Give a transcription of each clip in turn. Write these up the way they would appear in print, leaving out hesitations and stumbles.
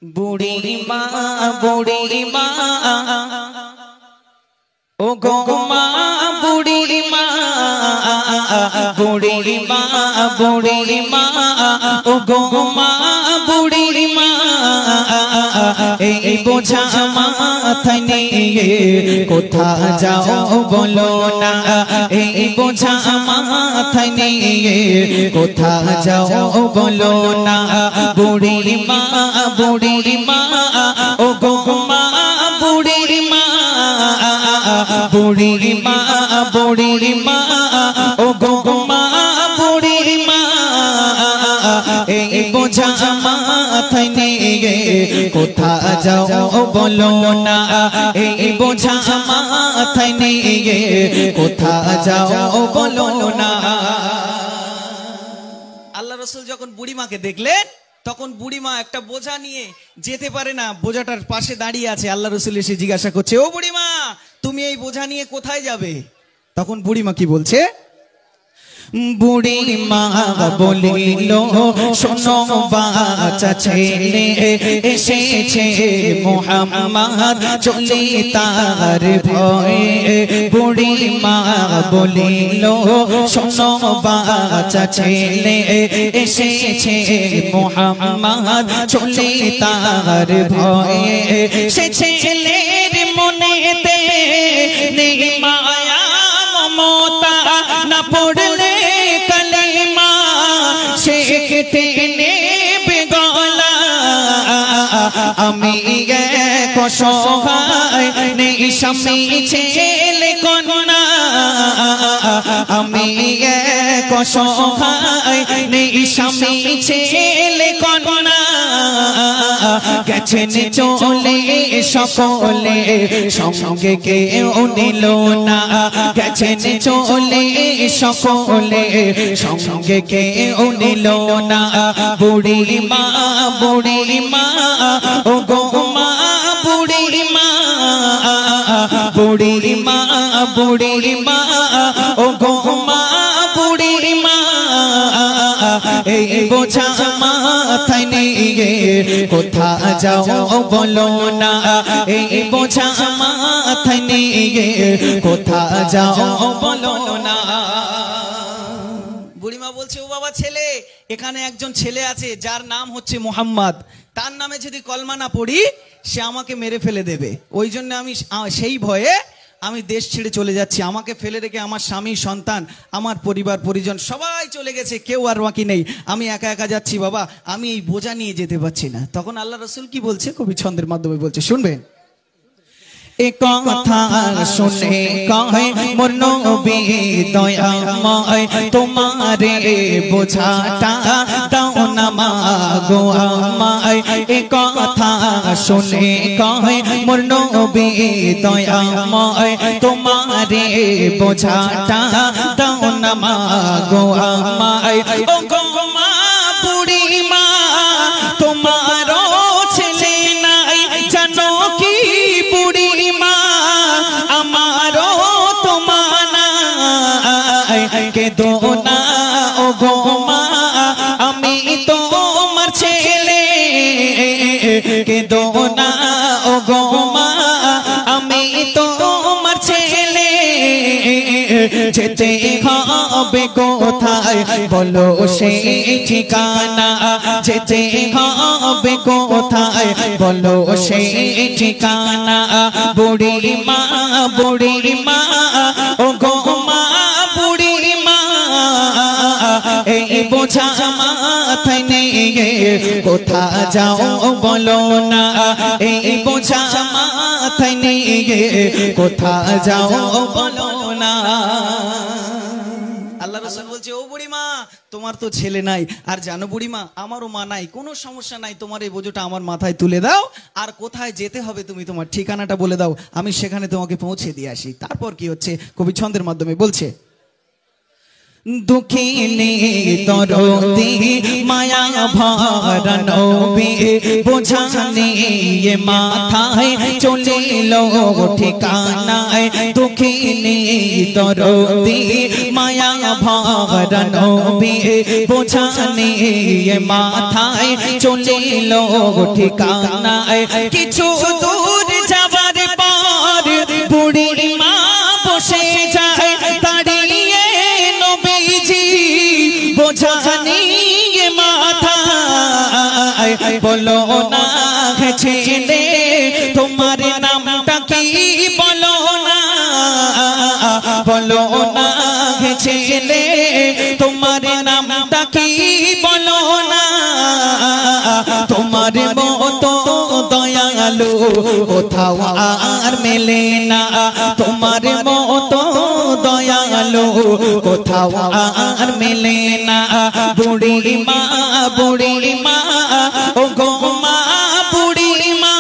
বুড়ি মা ও গো মা বুড়ি মা ও গো মা বুড়ি মা এই বোঝা মাথায় নিয়ে কোথা যাও বলো না, এই বোঝা মাথায় নিয়ে কোথা যাও বলো না। বুড়ি মা ও গো মা বুড়ি মা ও গো মা বুড়ি মা এই বোঝা মাথায় নিয়ে কোথা যাও বলো না, এই বোঝা মাথায় নিয়ে কোথা যাও বলো না। আল্লাহ রাসূল যখন বুড়িমাকে দেখলেন তখন বুড়িমা একটা বোঝা নিয়ে যেতে পারে না, বোঝাটার পাশে দাঁড়িয়ে আছে। আল্লাহ রাসূল এসে জিজ্ঞাসা করছে, ও বুড়িমা তুমি এই বোঝা নিয়ে কোথায় যাবে? তখন বুড়িমা কি বলছে? বুড়িমা বলিল শোনো বাচ্চা ছেলে এসেছে মুহাম্মদ চলে তার ভয়ে। বুড়িমা বলিল শোনো বাচ্চা ছেলে এসেছে মুহাম্মদ চলে তার ভয়ে। সে ছেলের মনেতে নেই মায়া মমতা, না পড়লে কালিমা সে কেটে নেবে গলা। আমি এক অসহায় নেই স্বামী ছেলে কন্যা, আমি এক অসহায় নেই স্বামী ছেলে কন্যা। গেছেন চলে সকলে সঙ্গে কেউ নিল না, গেছেন চলে সকলে সঙ্গে কেউ নিল না। বুড়ি মা ও গো মা বুড়ি মা ও গো মা বুড়ি মা এই বোঝা মাথায় নিয়ে কোথা যাও বলো না, এই বোঝা মাথায় নিয়ে কোথা যাও বলো না। বুড়িমা বলছে, ও বাবা ছেলে, এখানে একজন ছেলে আছে যার নাম হচ্ছে মুহাম্মদ, তার নামে যদি কলমা না পড়ি সে আমাকে মেরে ফেলে দেবে। ওই জন্য আমি সেই ভয়ে আমি দেশ ছেড়ে চলে যাচ্ছি। আমাকে ফেলে রেখে আমার স্বামী সন্তান আমার পরিবার পরিজন সবাই চলে গেছে, কেউ আর বাকি নেই, আমি একা একা যাচ্ছি বাবা, আমি এই বোঝা নিয়ে যেতে পারছি না। তখন আল্লাহ রাসূল কি বলছে, কবি ছন্দের মাধ্যমে বলছে, শুনবেন। এ কথা শুনে কহে মোর নবী দয়াময় তোমারে বোঝাটা দাও না মাগো আমায়। এ কথা শুনে কহে মোর নবী দয়াময় তোমারে বোঝাটা দাও না মাগো আমায়। ও গো মা বুড়ি মা তোমারও ছেলে নাই জানো কি বুড়ি মা, আমারও তোমার নাই কেঁদো না ও গো মা, আমি তোমার ছেলে কেঁদো না ও গো মা, আমি তোমার ছেলে। যেতে হবে কোথায় বলো সেই ঠিকানা, যেতে হবে কোথায় বলো সেই ঠিকানা। বুড়ি মা ও গো মা বুড়ি মা এই বোঝা মাথায় নিয়ে কোথা যাও বলো না, এই বোঝা মাথায় নিয়ে কোথা যাও বলো না। আল্লাহ রাসূল বলছে, ও বুড়িমা তোমার তো ছেলে নাই, আর জানো বুড়িমা আমারও মা নাই, কোনো সমস্যা নাই, তোমার এই বোঝাটা আমার মাথায় তুলে দাও, আর কোথায় যেতে হবে তুমি তোমার ঠিকানাটা বলে দাও, আমি সেখানে তোমাকে পৌঁছে দিয়ে আসি। তারপর কি হচ্ছে কবি ছন্দের মাধ্যমে বলছে, দুঃখিনী তরতি মায়া ভরা নবী বোঝা নিয়ে মাথায় চলিল ঠিকানায়। দুঃখিনী তরতি মায়া ভরা নবী বোঝানে মাথায় চলিল ঠিকানায় কিছু দূর যাবার পর বুড়ি মা বসে যায় দাঁড়িয়ে নবীজি বোঝানে মাথায় বলো না ছেলে তোমার নামটা কি বলো না বলো না ছেলে তোমার নামটা কি বলো না তোমার মতো দয়ালু কোথাও আর মেলে না তোমার মতো দয়ালু কোথাও আর মেলে না বুড়ি মা ও গো মা বুড়ি মা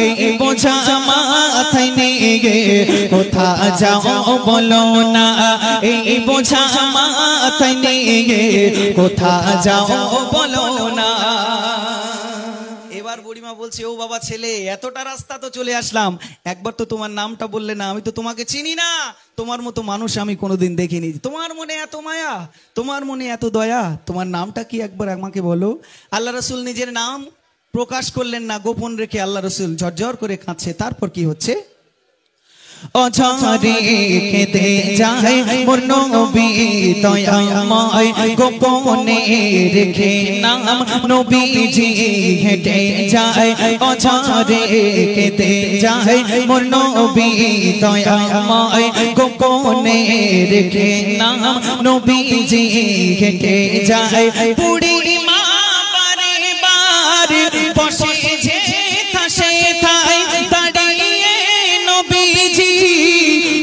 এই বোঝা মাথায় নিয়ে কোথা যাও বলো না এই বোঝা মাথায় নিয়ে কোথা যাও বলো না এবার বুড়িমা বলছে ও বাবা ছেলে এতটা রাস্তা তো চলে আসলাম একবার তো তোমার নামটা বললে না আমি তো তোমাকে চিনি না তোমার মতো মানুষ আমি কোনোদিন দেখিনি তোমার মনে এত মায়া তোমার মনে এত দয়া তোমার নামটা কি একবার আমাকে বলো আল্লাহ রাসূল নিজের নাম প্রকাশ করলেন না গোপন রেখে আল্লাহ রাসূল ঝরঝর করে কাঁদছে তারপর কি হচ্ছে অঝরে কেঁদে যায় মোর নবী দয়াময় গোপনে রেখে নাম নবীজি হেঁটে যায় অঝরে কেঁদে যায় মোর নবী দয়াময় গোপনে রেখে নাম নবীজি হেঁটে যায় বুড়ি মা বারে বারে বসে যে থাসে থাই দাঁড়িয়ে নবীজি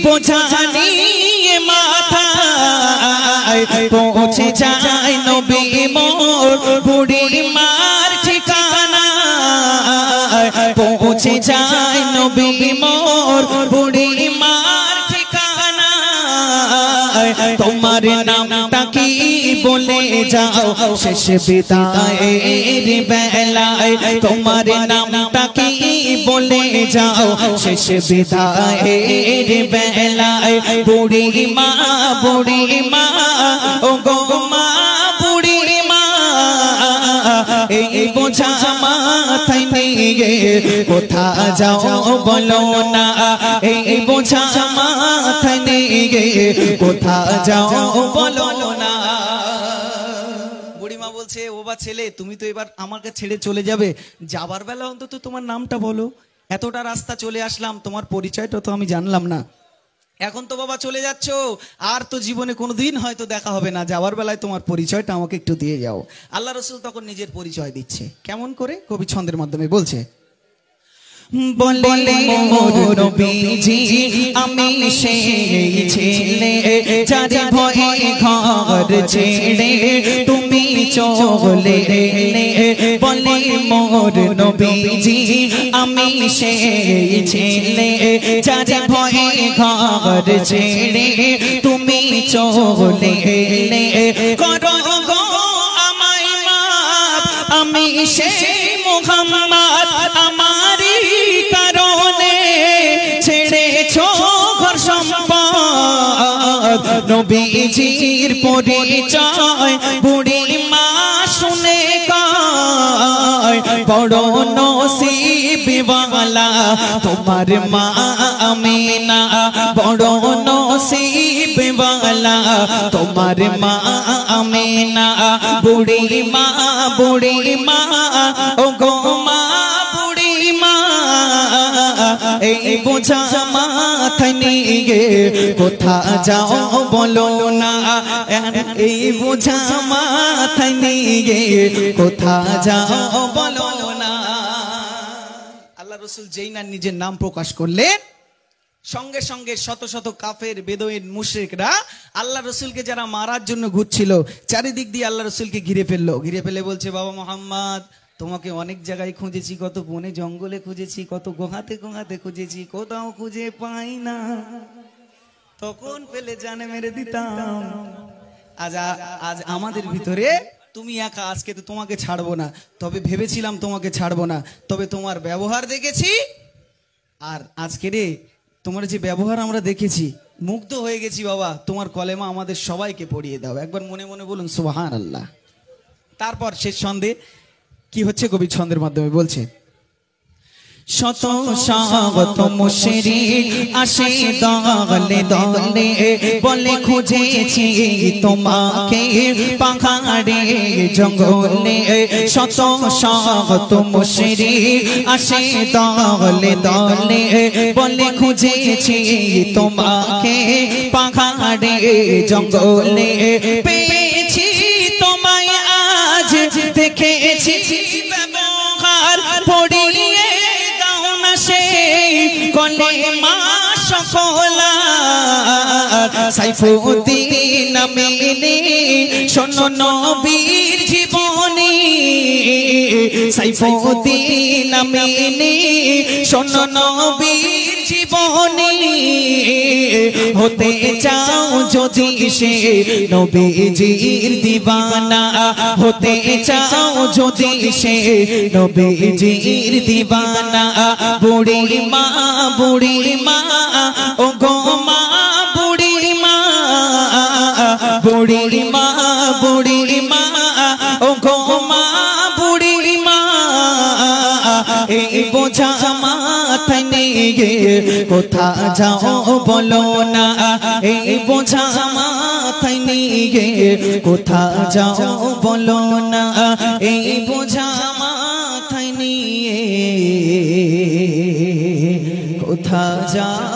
বোঝা নিয়ে মাথায় পৌঁছে যায় নবী মোর বুড়ি মার ঠিকানা পৌঁছে যায় নবী মোর বুড়ি মার ঠিকানা তোমার নামটা কি বলে যাও শেষ বিদায়ের বেলায় তোমার নামটা কি বলে যাও শেষ বিদায়ের বেলায় বুড়ি মা ও গো মা বুড়ি মা এই বোঝা মাথায় নিয়ে কোথা যাও বলো না এই বোঝা মাথায় নিয়ে কোথা যাও বলো না বুড়িমা বলছে ও বা ছেলে তুমি তো এবার আমাকে ছেড়ে চলে যাবে যাবার বেলা অন্তত তোমার নামটা বলো এতটা রাস্তা চলে আসলাম তোমার পরিচয়টা তো আমি জানলাম না এখন তো বাবা চলে যাচ্ছ আর তো জীবনে কোনোদিন হয়তো দেখা হবে না যাওয়ার বেলায় তোমার পরিচয়টা আমাকে একটু দিয়ে যাও আল্লাহ রাসূল তখন নিজের পরিচয় দিচ্ছে কেমন করে কবি ছন্দের মাধ্যমে বলছে বলে মোর নবীজি আমি সেই ছেলে যার ভয়ে ঘর ছেড়ে তুমি চলে এলে বলে মোর নবীজি আমি সেই ছেলে যার ভয়ে ঘর ছেড়ে তুমি চলে এলে করো গো আমায় মাফ আমি সেই মুহাম্মদ আমারই কারণে ছেড়েছো ঘর সম্পদ নবীজির পরিচয় বুড়ি মা শুনে কয় বড় নসিবওয়ালা তোমার মা আমিনা বড় নসিবওয়ালা তোমার মা আমিনা বুড়ি মা ও গো মা বুড়ি মা এই বোঝা মাথায় নিয়ে কোথা যাও বলো না এই বোঝা মাথায় নিয়ে কোথা যাও বলো না আল্লাহ রাসূল যেই না নিজের নাম প্রকাশ করলেন সঙ্গে সঙ্গে শত শত কাফের বেদুইন মুশরিকরা আল্লাহ রাসূলকে যারা মারার জন্য ঘুরছিল চারিদিক দিয়ে আল্লাহ রাসূলকে ঘিরে ফেলে বলছে বাবা মুহাম্মদ তোমাকে অনেক জায়গায় খুঁজেছি কত বনে জঙ্গলে খুঁজেছি কত গোহাতে খুঁজেছি কোথাও খুঁজে পাই না তখন পেলে জানে মেরে দিতাম আজ আমাদের ভিতরে তুমি একা আজকে তো তোমাকে ছাড়বো না তবে ভেবেছিলাম তোমাকে ছাড়বো না তবে তোমার ব্যবহার দেখেছি আর আজকে রে তোমার যে ব্যবহার আমরা দেখেছি মুগ্ধ হয়ে গেছি বাবা, তোমার কলেমা আমাদের সবাইকে পড়িয়ে দাও। একবার মনে মনে বলুন সুবহানাল্লাহ। তারপর শেষ ছন্দে কি হচ্ছে, কবি ছন্দের মাধ্যমে বলছে, শত স্বাগত মুশরিক আসে দলে দলে, বলে খুঁজেছি তোমাকে পাহাড়ে জঙ্গলে। শত স্বাগত মুশরিক আসে দলে দলে, বলে খুঁজেছি তোমাকে পাহাড়ে জঙ্গলে। পেয়েছি তোমায় আজ, দেখেছি ব্যবহার, পড়িয়ে কলেমা সকলার। সাইফুদ্দিন নামে শোনো নবীর জীবনী, সাইফুদ্দিন নামে শোনো নবীর জীবনী। হতে চাও যদি সে নবীজির দিওয়ানা, হতে চাও যদি সে নবীজির দিওয়ানা। বুড়ি মা ও গো মা, বুড়ি মা ও গো মা, বুড়ি মা। এই বোঝা মাথায় নিয়ে কোথা যাও বলো না, এই বোঝা মাথায় নিয়ে কোথা যাও বলো না, এই বোঝা মাথায় নিয়ে কোথা যাও।